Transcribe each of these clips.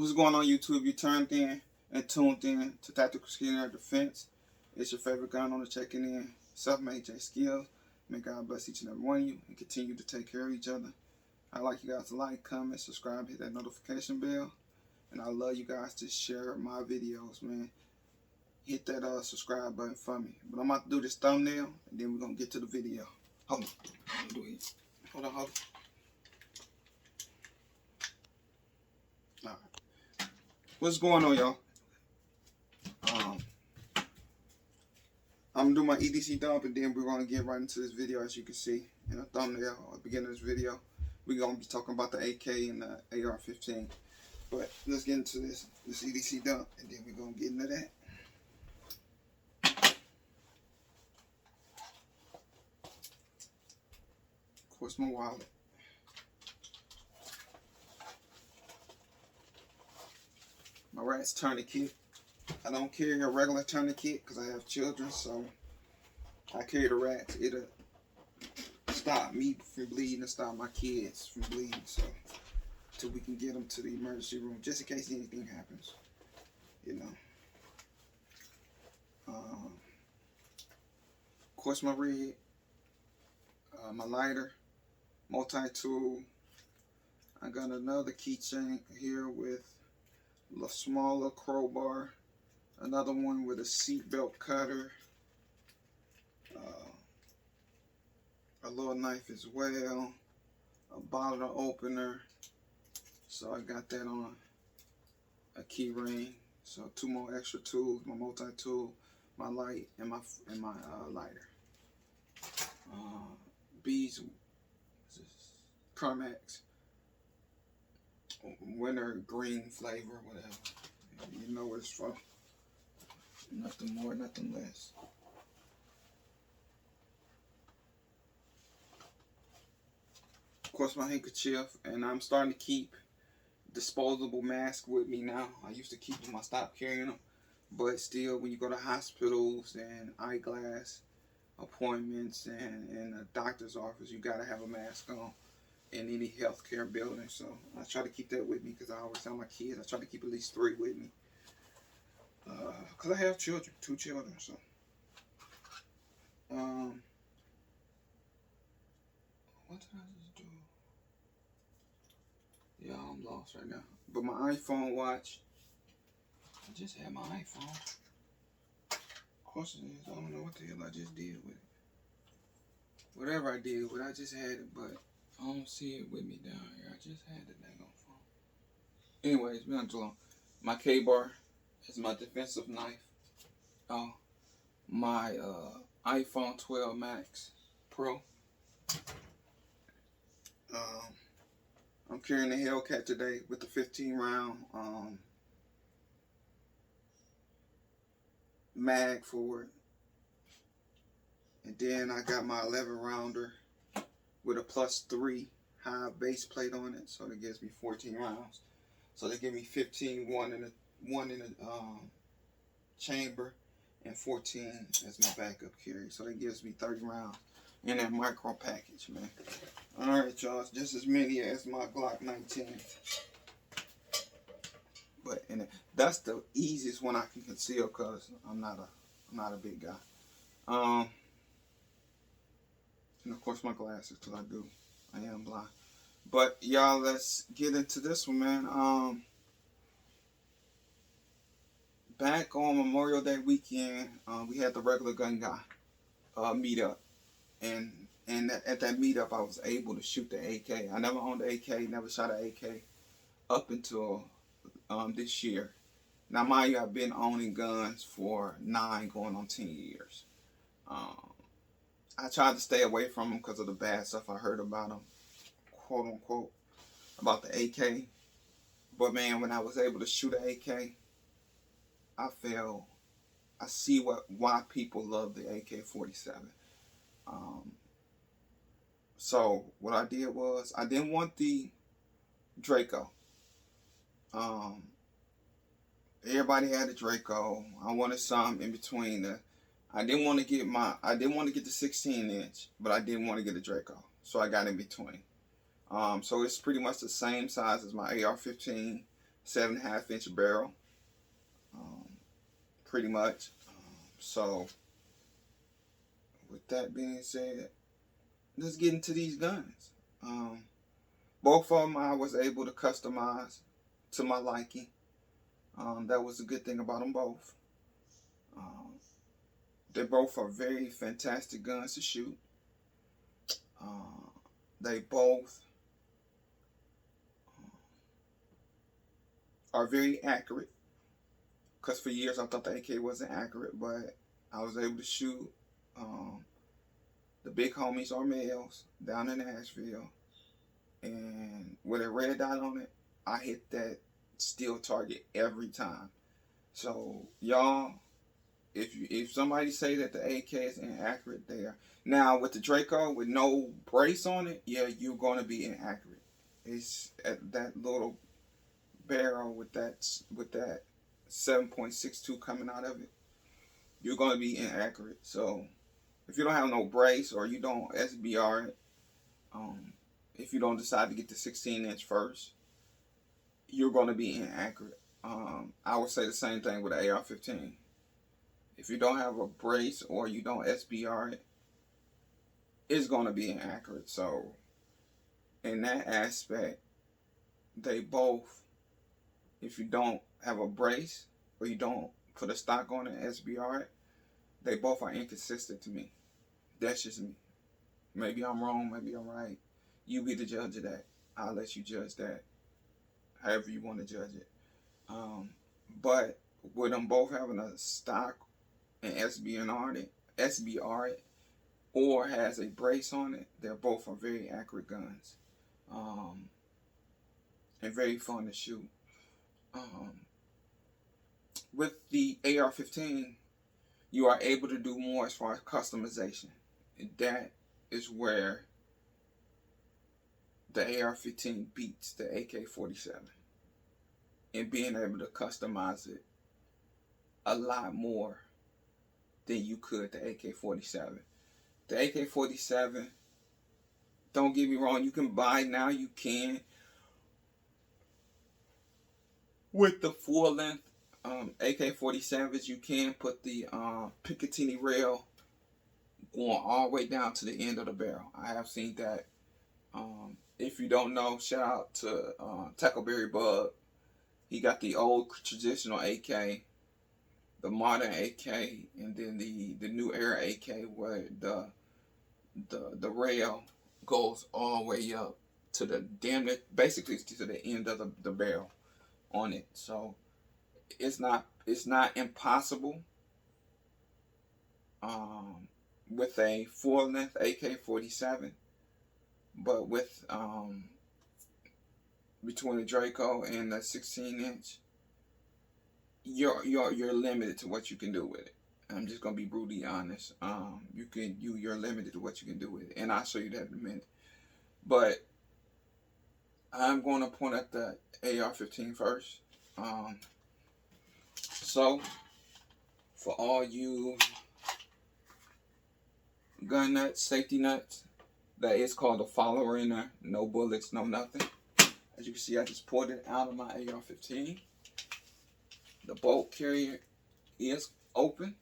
What's going on, YouTube? You turned in and tuned in to Tactical Skill Air Defense. It's your favorite gun owner checking in. Self-made J Skills. May God bless each and every one of you and continue to take care of each other. I'd like you guys to like, comment, subscribe, hit that notification bell. And I love you guys to share my videos, man. Hit that subscribe button for me. But I'm about to do this thumbnail and then we're going to get to the video. Hold on. Hold on. Alright. What's going on, y'all? I'm going to do my EDC dump and then we're going to get right into this video. As you can see in the thumbnail at the beginning of this video, we're going to be talking about the AK and the ar15. But let's get into this EDC dump and then we're going to get into that. Of course, my wallet. My rat's tourniquet. I don't carry a regular tourniquet because I have children, so I carry the rats. It'll stop me from bleeding and stop my kids from bleeding, so till we can get them to the emergency room, just in case anything happens, you know. Of course, my rig, my lighter, multi-tool. I got another keychain here with a smaller crowbar, another one with a seatbelt cutter, a little knife as well, a bottle opener. So I got that on a key ring. So 2 more extra tools, my multi-tool, my light, and my lighter. Bees, Carmex, winter green flavor, whatever. You know what it's from. Nothing more, nothing less. Of course, my handkerchief, and I'm starting to keep disposable masks with me now. I used to keep them, I stopped carrying them, but still, when you go to hospitals and eyeglass appointments and in a doctor's office, you gotta have a mask on in any healthcare building. So I try to keep that with me because I always tell my kids I try to keep at least 3 with me. Because I have children, 2 children, so. What did I just do? Yeah, I'm lost right now. But my iPhone watch, I just had my iPhone. Of course it is. I don't know what the hell I just did with it. Whatever I did with it, I just had it, but I don't see it with me down here. I just had the dang on phone. Anyways, it's been too long. My K-bar is my defensive knife. My iPhone 12 Max Pro. I'm carrying the Hellcat today with the 15 round mag for it. And then I got my 11 rounder with a +3 high base plate on it, so that gives me 14 rounds. So they give me 15, one in the chamber, and 14 as my backup carry. So that gives me 30 rounds in that micro package, man. Alright, y'all, it's just as many as my Glock 19. But that's the easiest one I can conceal because I'm not a big guy. And of course my glasses, because I am blind. But y'all, let's get into this one, man. Back on Memorial Day weekend, we had the regular gun guy meetup, and at that meetup I was able to shoot the AK. I never owned the AK, never shot an AK up until this year. Now mind you, I've been owning guns for 9 going on 10 years. I tried to stay away from them because of the bad stuff I heard about them, quote unquote, about the AK. But man, when I was able to shoot an AK, I see why people love the AK-47. So what I did was, I didn't want the Draco. Everybody had a Draco. I wanted something in between. I didn't want to get the 16-inch, but I didn't want to get a Draco. So I got in between. So it's pretty much the same size as my AR-15, 7.5 inch barrel, pretty much. So with that being said, let's get into these guns. Both of them I was able to customize to my liking. That was a good thing about them both. They both are very fantastic guns to shoot. They both are very accurate. Because for years I thought the AK wasn't accurate, but I was able to shoot the big homies or males down in Nashville. And with a red dot on it, I hit that steel target every time. So y'all, if somebody say that the AK is inaccurate, there. Now with the Draco with no brace on it, yeah, you're gonna be inaccurate. It's at that little barrel with that 7.62 coming out of it, you're gonna be inaccurate. So if you don't have no brace or you don't SBR it, if you don't decide to get the 16-inch first, you're gonna be inaccurate. I would say the same thing with the AR-15. If you don't have a brace or you don't SBR it, it's going to be inaccurate. So in that aspect, they both, if you don't have a brace or you don't put a stock on it, SBR it, they both are inconsistent to me. That's just me. Maybe I'm wrong, maybe I'm right. You be the judge of that. I'll let you judge that however you want to judge it. But with them both having a stock and SBR it, or has a brace on it, they're both are very accurate guns, and very fun to shoot. With the AR-15, you are able to do more as far as customization. And that is where the AR-15 beats the AK-47 in being able to customize it a lot more than you could the AK-47. The AK-47, don't get me wrong, you can buy now, you can. With the full length AK-47s, you can put the Picatinny rail going all the way down to the end of the barrel. I have seen that. If you don't know, shout out to Tackleberry Bug. He got the old traditional AK, the modern AK, and then the new era AK where the rail goes all the way up to the basically to the end of the barrel on it. So it's not impossible with a full length AK-47, but with between the Draco and the 16-inch, you're limited to what you can do with it. I'm just gonna be brutally honest. You're limited to what you can do with it, and I'll show you that in a minute. But I'm going to point at the AR-15 first. So for all you gun nuts, safety nuts, that is called a follower in there. No bullets, no nothing. As you can see, I just pulled it out of my AR-15. The bolt carrier is open.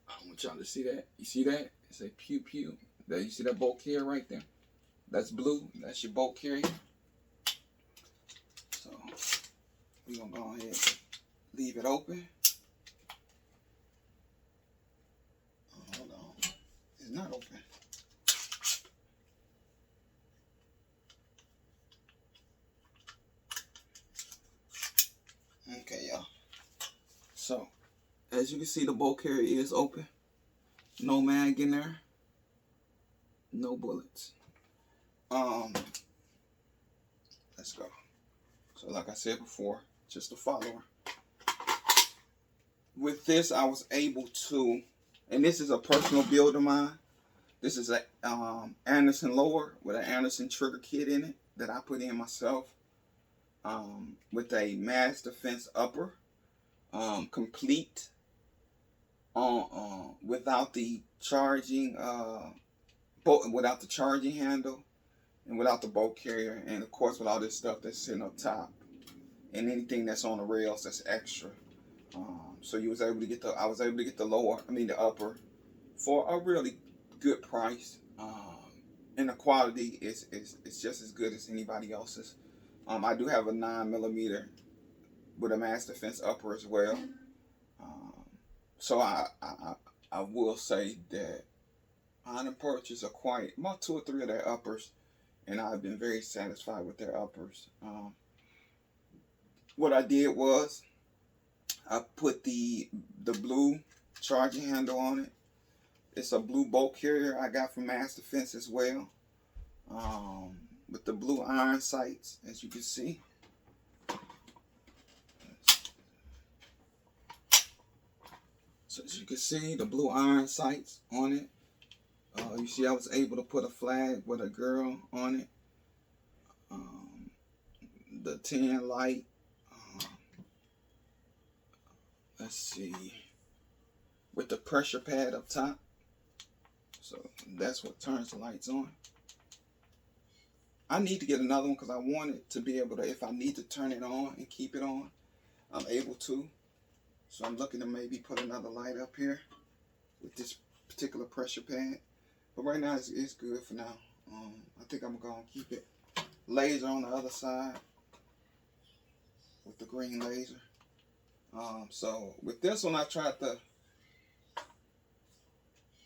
I want y'all to see that. You see that? It's a pew pew. There, you see that bolt carrier right there? That's blue. That's your bolt carrier. So we're gonna go ahead and leave it open. Hold on. It's not open. Okay, y'all. So, as you can see, the bolt carrier is open. No mag in there. No bullets. Let's go. So, like I said before, just a follower. With this, I was able to, and this is a personal build of mine. This is a Anderson lower with an Anderson trigger kit in it that I put in myself. With a mass defense upper, complete, without the charging, without the charging handle, and without the bolt carrier, and of course with all this stuff that's sitting up top. and anything that's on the rails that's extra. So you was able to get the, I was able to get the lower, I mean the upper, for a really good price. And the quality is just as good as anybody else's. I do have a 9mm with a mass defense upper as well. So I will say that I done purchased about 2 or 3 of their uppers, and I've been very satisfied with their uppers. What I did was I put the blue charging handle on it. It's a blue bolt carrier I got from Mass Defense as well, with the blue iron sights, as you can see. So as you can see, the blue iron sights on it. You see I was able to put a flag with a girl on it. The tan light. Let's see. With the pressure pad up top. So that's what turns the lights on. I need to get another one because I want it to be able to, if I need to turn it on and keep it on, I'm able to. So I'm looking to maybe put another light up here with this particular pressure pad. But right now it's good for now. I think I'm going to keep it. Laser on the other side with the green laser. So with this one I tried to,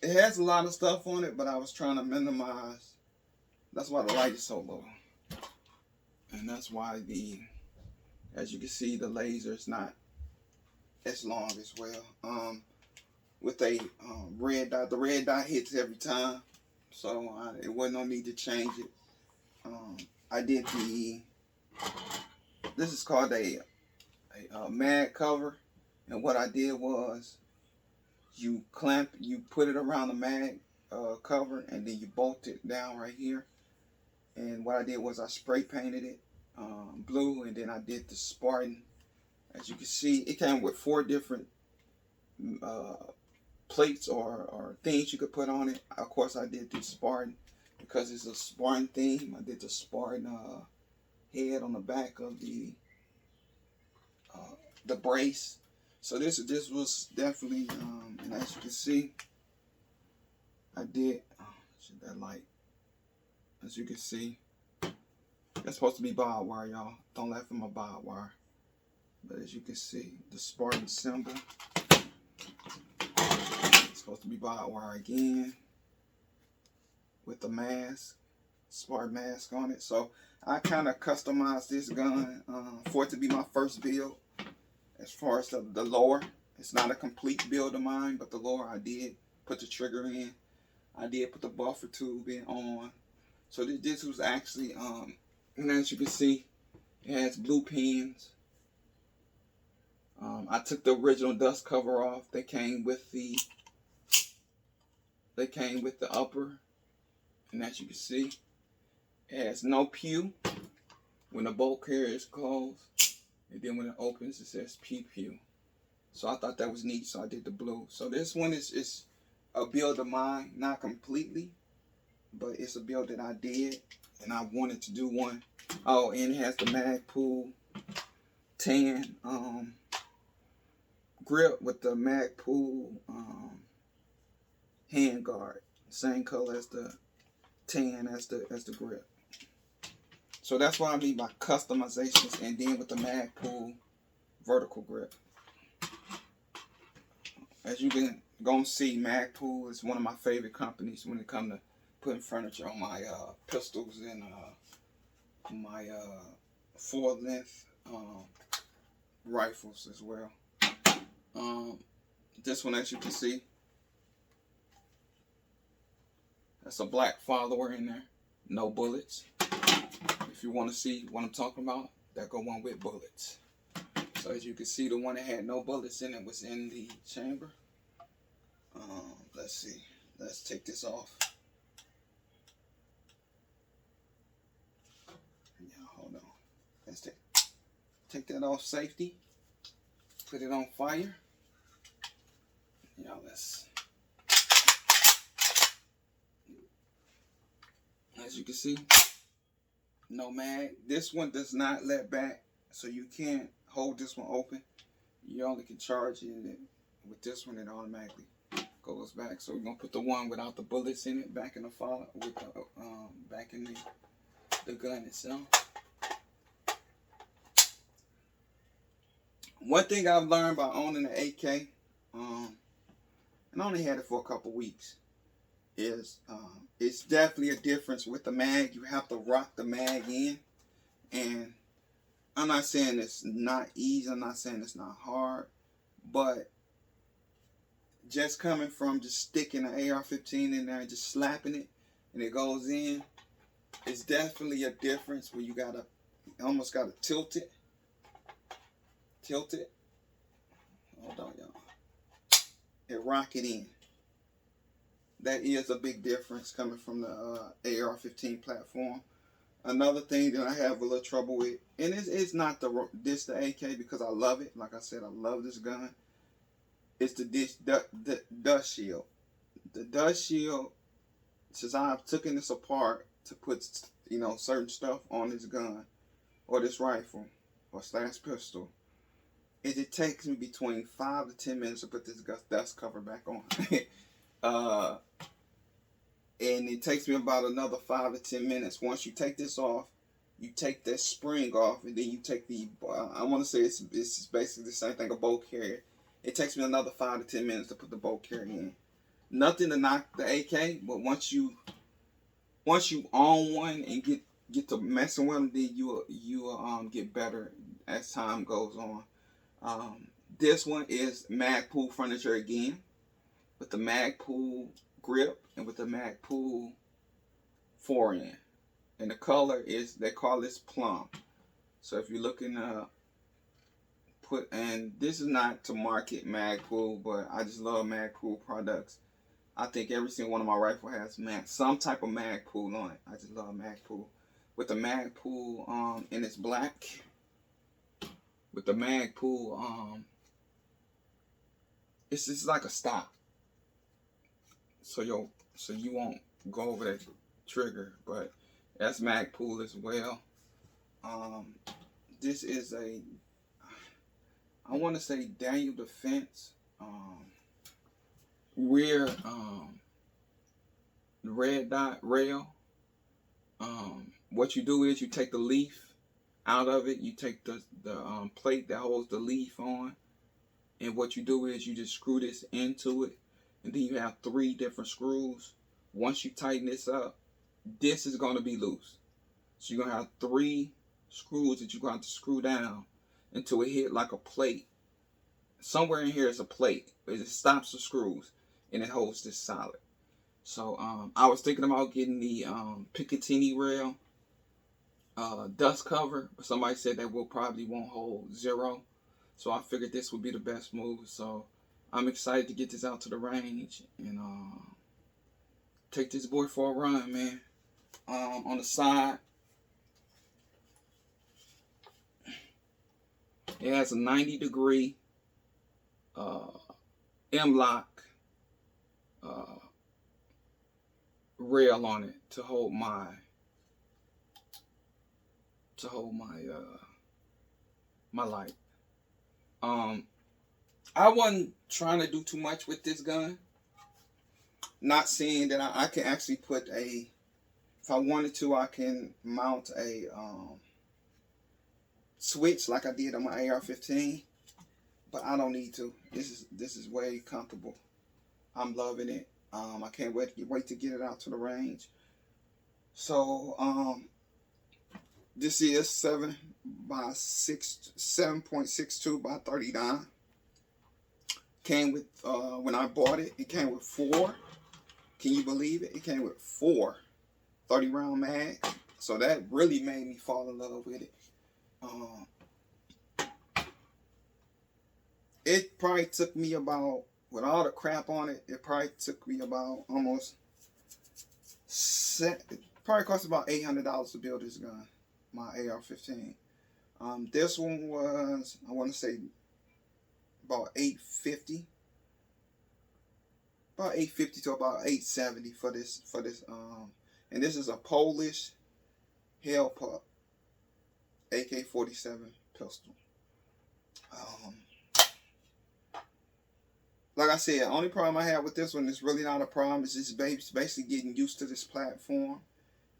it has a lot of stuff on it, but I was trying to minimize. That's why the light is so low. And that's why as you can see, the laser is not as long as well. With a red dot, the red dot hits every time, so it wasn't no need to change it. I did this is called a mag cover, and what I did was you put it around the mag cover, and then you bolt it down right here. And what I did was I spray painted it blue, and then I did the Spartan. As you can see, it came with 4 different plates or things you could put on it. Of course, I did the Spartan because it's a Spartan theme. I did the Spartan head on the back of the brace. So this was definitely, and as you can see, I did that light. As you can see, that's supposed to be barbed wire, y'all. Don't laugh at my barbed wire. But as you can see, the Spartan symbol. It's supposed to be barbed wire again with the mask, Spartan mask on it. So I kind of customized this gun for it to be my first build. As far as the lower, it's not a complete build of mine, but the lower I did put the trigger in. I did put the buffer tube in on. So this was actually, and as you can see, it has blue pins. I took the original dust cover off. They came with the upper, and as you can see, it has no pew when the bolt carrier is closed, and then when it opens, it says pew. So I thought that was neat, so I did the blue. So this one is a build of mine, not completely, but it's a build that I did, and I wanted to do one. Oh, and it has the Magpul tan grip with the Magpul hand guard, same color as the tan as the grip. So that's what I mean by customizations, and then with the Magpul vertical grip. As you can go see, Magpul is one of my favorite companies when it comes to putting furniture on my pistols and my 4-length rifles as well. This one, as you can see, that's a black follower in there, no bullets. If you want to see what I'm talking about, that go one with bullets. So as you can see, the one that had no bullets in it was in the chamber. Let's see. Let's take this off. Yeah, hold on. Let's take that off safety. Put it on fire. Yeah, let's. As you can see, no mag. This one does not let back So you can't hold this one open. You only can charge it with this one. It automatically goes back. So we're gonna put the one without the bullets in it back in the file with the back in the gun itself. One thing I've learned by owning the AK, and I only had it for a couple weeks, is it's definitely a difference with the mag. You have to rock the mag in, and I'm not saying it's not easy. I'm not saying it's not hard, but just coming from just sticking an AR-15 in there and just slapping it, and it goes in, it's definitely a difference where you almost gotta tilt it. Hold on, y'all. And rock it in. That is a big difference coming from the AR-15 platform. Another thing that I have a little trouble with, and it's not the AK because I love it. Like I said, I love this gun. It's the dust shield. The dust shield, since I've taken this apart to put certain stuff on this gun or this rifle or slash pistol, it takes me between 5 to 10 minutes to put this dust cover back on. And it takes me about another 5 to 10 minutes. Once you take this off, you take that spring off, and then you take the, I want to say it's basically the same thing, a bolt carrier. It takes me another 5 to 10 minutes to put the bolt carrier in. Nothing to knock the AK, but once you own one and get to messing with them, then you get better as time goes on. This one is Magpul furniture again, with the Magpul grip and with the Magpul forend, and the color is, they call this plum. So if you're looking and this is not to market Magpul, but I just love Magpul products. I think every single one of my rifles has some type of Magpul on it. I just love Magpul. With the Magpul and it's black. With the Magpul it's just like a stop. So you won't go over that trigger, but that's Magpul as well. This is I want to say Daniel Defense rear red dot rail. What you do is you take the leaf out of it. You take the plate that holds the leaf on, and what you do is you just screw this into it, and then you have 3 different screws. Once you tighten this up, this is going to be loose. So you're going to have 3 screws that you're going to have to screw down until it hit like a plate. Somewhere in here is a plate, but it stops the screws and it holds this solid. So I was thinking about getting the Picatinny rail dust cover, but somebody said that probably won't hold 0. So I figured this would be the best move. So I'm excited to get this out to the range and take this boy for a run, man. On the side, it has a 90-degree M-lock rail on it to hold my my light. I wasn't trying to do too much with this gun. Not seeing that I can actually put if I wanted to, I can mount a switch like I did on my AR-15, but I don't need to. This is way comfortable. I'm loving it. I can't wait to get it out to the range. So this is 7.62 by 39. Came with when I bought it, it came with 4. Can you believe it? It came with 4 30-round mags. So that really made me fall in love with it. It probably took me about, with all the crap on it, it probably took me about it probably cost about $800 to build this gun, my AR-15. This one was, I want to say, about $850. About $850 to about $870 for this. And this is a Polish Hell Pup AK-47 pistol. Like I said, the only problem I have with this one is really not a problem. It's just basically getting used to this platform.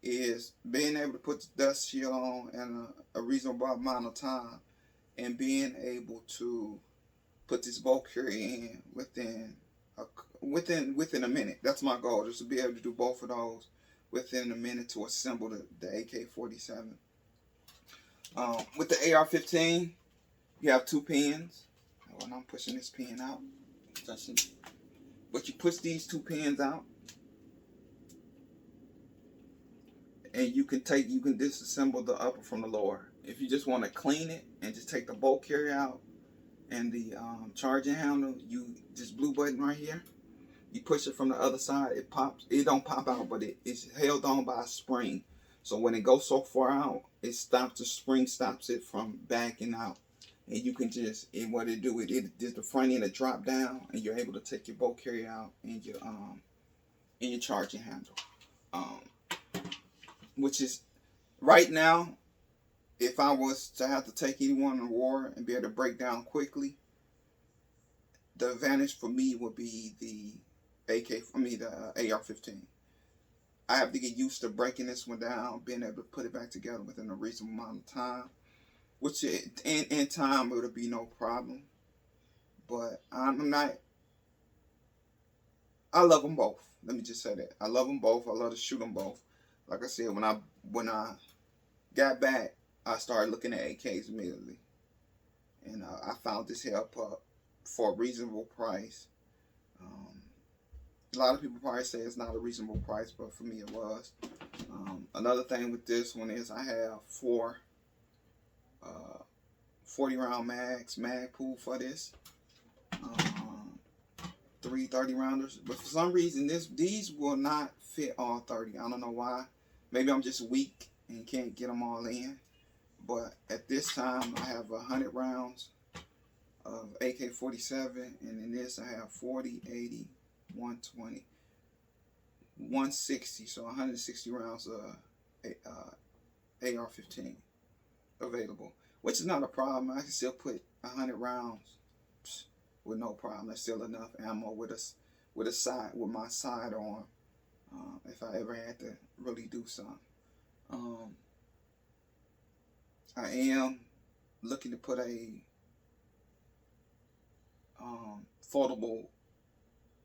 Is being able to put the dust shield on in a reasonable amount of time, and being able to put this bolt carrier in within a minute. That's my goal, just to be able to do both of those within a minute to assemble the AK-47. With the AR-15, you have 2 pins. When I'm pushing this pin out, but you push these 2 pins out, and you can disassemble the upper from the lower. If you just want to clean it and just take the bolt carrier out and the charging handle, this blue button right here, you push it from the other side, it pops. It don't pop out, but it's held on by a spring. So when it goes so far out, it stops. The spring stops it from backing out, and you can just what it do. It just the front end to drop down, and you're able to take your bolt carrier out and your charging handle. Which is right now, if I was to have to take anyone in war and be able to break down quickly, the advantage for me would be the AR-15. I have to get used to breaking this one down, being able to put it back together within a reasonable amount of time, which in time it would be no problem. But I love them both. Let me just say that. I love them both. I love to shoot them both. Like I said, when I got back, I started looking at AKs immediately, and I found this here up for a reasonable price. A lot of people probably say it's not a reasonable price, but for me it was. Another thing with this one is I have 4 40-round mag pool for this. 3 30-rounders, but for some reason these will not fit all 30. I don't know why. Maybe I'm just weak and can't get them all in. But at this time, I have 100 rounds of AK-47, and in this I have 40, 80, 120, 160, so 160 rounds of AR-15 available, which is not a problem. I can still put 100 rounds with no problem. That's still enough ammo with my sidearm if I ever had to really do something. I am looking to put a foldable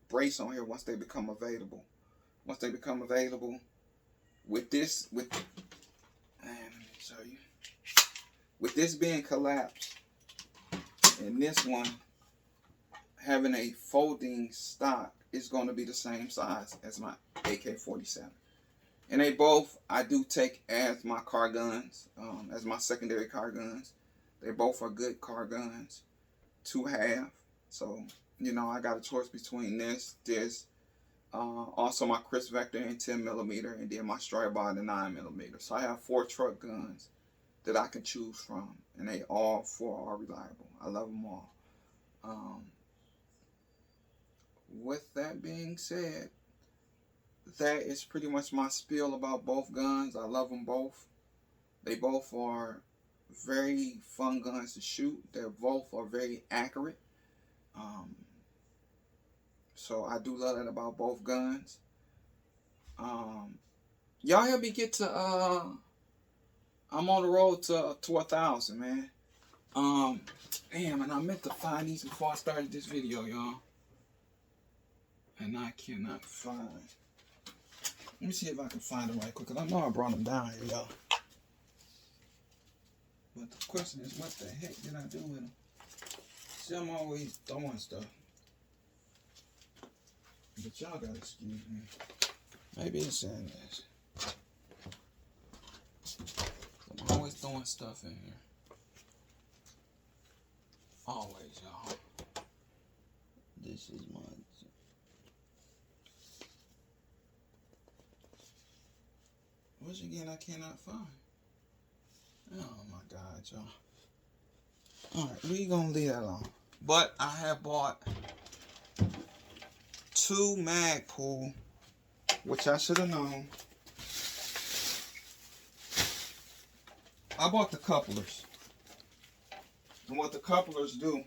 brace on here once they become available. Let me show you. With this being collapsed and this one having a folding stock, is going to be the same size as my AK-47. And they both, I do take as my car guns, as my secondary car guns. They both are good car guns to have. So, you know, I got a choice between this, also my Chris Vector in 10mm, and then my Strike-Bot in 9mm. So I have 4 truck guns that I can choose from, and they all 4 are reliable. I love them all. With that being said, that is pretty much my spiel about both guns. I love them both. They both are very fun guns to shoot. They both are very accurate. So I do love that about both guns. Y'all help me get to I'm on the road to 1,000, man. Damn, and I meant to find these before I started this video, y'all. And I cannot find. Let me see if I can find them right quick, because I know I brought them down here, y'all. But the question is, what the heck did I do with them? See, I'm always throwing stuff. But y'all gotta excuse me. Maybe it's in this. I'm always throwing stuff in here. Always, y'all. This is mine. Which again I cannot find. Oh my God, y'all. Alright, we gonna leave that alone. But I have bought 2 mag pool, which I should have known. I bought the couplers. And what the couplers do,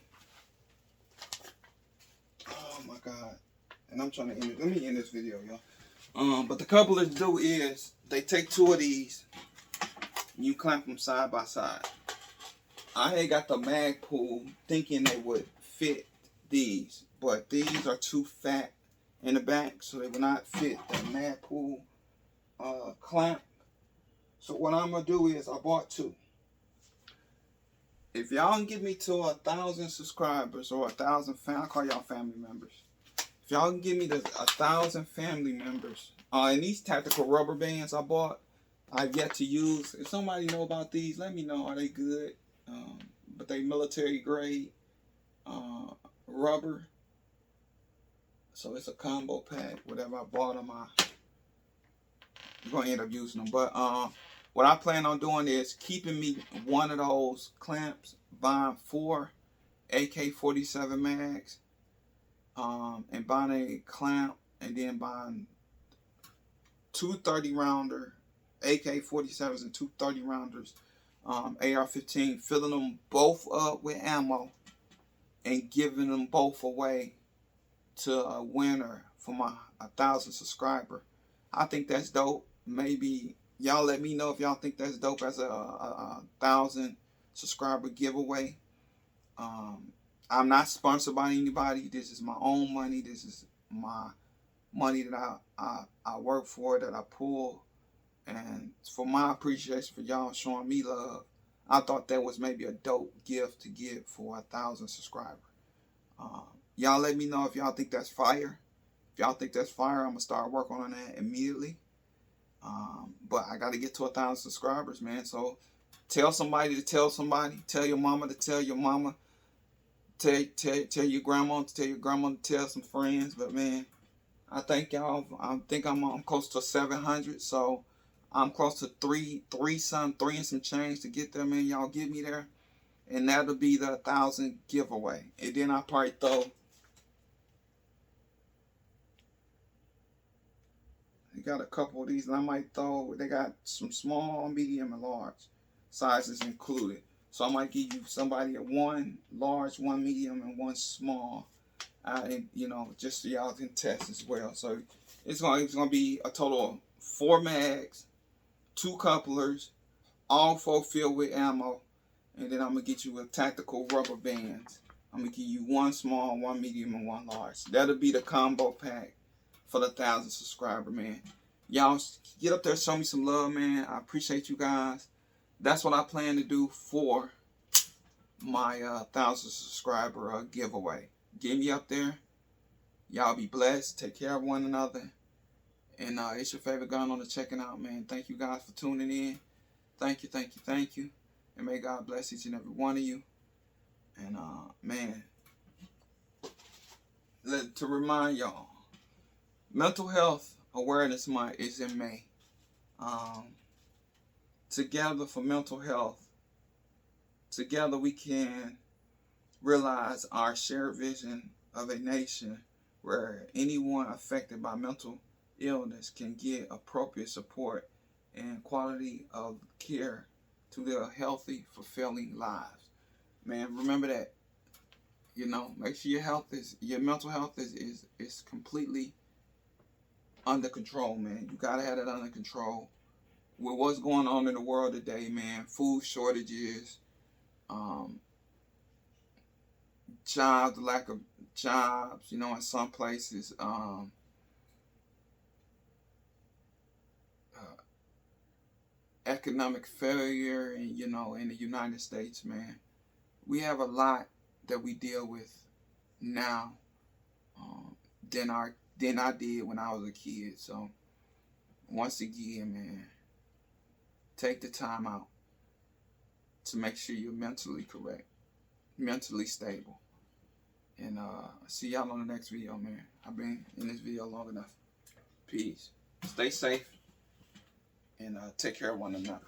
oh my God. And I'm trying to end it. Let me end this video, y'all. But the couplers do is they take two of these and you clamp them side by side. I ain't got the mag pull thinking they would fit these, but these are too fat in the back, so they will not fit the mag pull clamp. So what I'm gonna do is I bought two. If y'all can get me to 1,000 subscribers or 1,000 I call y'all family members. If y'all can give me 1,000 family members, and these tactical rubber bands I bought, I've yet to use. If somebody know about these, let me know. Are they good? But they military grade rubber. So it's a combo pack. Whatever I bought them, I'm gonna end up using them. But what I plan on doing is keeping me one of those clamps, buying 4 AK-47 mags, and buying a clamp, and then buying 2 30-rounder AK-47s and 2 30-rounders AR-15, filling them both up with ammo and giving them both away to a winner for my 1,000 subscriber. I think that's dope. Maybe y'all let me know if y'all think that's dope as a 1,000 subscriber giveaway. I'm not sponsored by anybody. This is my own money. This is my money that I work for, that I pull. And for my appreciation for y'all showing me love, I thought that was maybe a dope gift to give for 1,000 subscribers. Y'all let me know if y'all think that's fire. If y'all think that's fire, I'm going to start working on that immediately. But I got to get to 1,000 subscribers, man. So tell somebody to tell somebody. Tell your mama to tell your mama. Tell your grandma to tell your grandma to tell some friends. But, man, I thank y'all. I think I'm close to 700. So I'm close to three and some change to get there, man. Y'all get me there. And that'll be the 1,000 giveaway. And then I'll probably throw... They got a couple of these, and I might throw... They got some small, medium, and large sizes included. So I might give you somebody a 1 large, 1 medium, and 1 small. And, you know, just so y'all can test as well. So it's gonna be a total of 4 mags, 2 couplers, all 4 filled with ammo. And then I'm going to get you a tactical rubber bands. I'm going to give you 1 small, 1 medium, and 1 large. That'll be the combo pack for the 1,000 subscriber, man. Y'all get up there, show me some love, man. I appreciate you guys. That's what I plan to do for my 1,000 subscriber giveaway. Get me up there. Y'all be blessed. Take care of one another. And it's your favorite gun on the checking out, man. Thank you guys for tuning in. Thank you, thank you, thank you. And may God bless each and every one of you. And, man, to remind y'all, Mental Health Awareness Month is in May. Together for mental health, together we can realize our shared vision of a nation where anyone affected by mental illness can get appropriate support and quality of care to their healthy, fulfilling lives. Man, remember that. You know, make sure your mental health is completely under control, man. You gotta have it under control. With what's going on in the world today, man, food shortages, jobs, lack of jobs, you know, in some places, economic failure, and you know, in the United States, man, we have a lot that we deal with now than I did when I was a kid. So once again, man, take the time out to make sure you're mentally correct, mentally stable. And see y'all on the next video, man. I've been in this video long enough. Peace. Stay safe. And take care of one another.